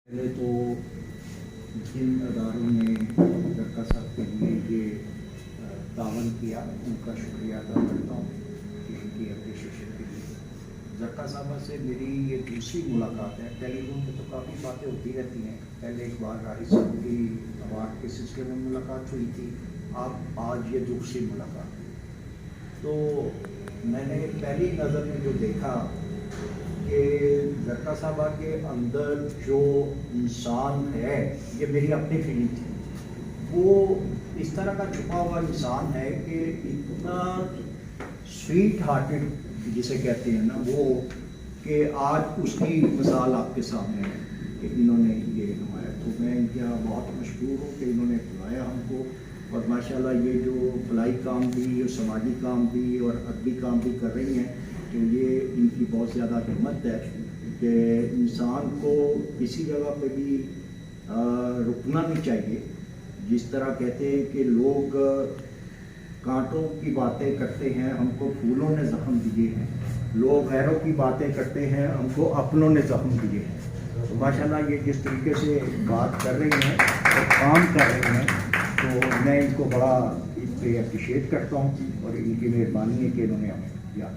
पहले तो जिन अदारों ने जक्का साहब के लिए ये तावन किया उनका शुक्रिया अदा करता हूँ कि इनकी अप्रिशिएशन के लिए। जक्का साहब से मेरी ये दूसरी मुलाकात है। टेलीफोन पे तो काफ़ी बातें होती रहती हैं। पहले एक बार राही साहब की अवार्ड के सिलसिले में मुलाकात हुई थी, अब आज ये दूसरी मुलाकात है। तो मैंने पहली नज़र में जो देखा कि जक्का साहबा के अंदर जो इंसान है, ये मेरी अपनी फीलिंग थी, वो इस तरह का छुपा हुआ इंसान है कि इतना स्वीट हार्टेड जिसे कहते हैं ना वो, कि आज उसकी मिसाल आपके सामने है कि इन्होंने ये नुमाया। तो मैं इनका बहुत मशहूर हूँ कि इन्होंने बुलाया हमको, और माशाल्लाह ये जो फलाई काम भी और समाजी काम भी और अदबी काम भी कर रही हैं, तो ये इनकी बहुत ज़्यादा हिम्मत है कि इंसान को किसी जगह पे भी रुकना नहीं चाहिए। जिस तरह कहते हैं कि लोग कांटों की बातें करते हैं, हमको फूलों ने ज़ख्म दिए हैं, लोग गैरों की बातें करते हैं, हमको अपनों ने ज़ख्म दिए हैं। तो माशाल्लाह ये जिस तरीके से बात कर रही हैं और काम कर रही हैं, तो मैं इनको बड़ा इस पर अप्रिशिएट करता हूँ और इनकी मेहरबानी है कि इन्होंने हमें किया।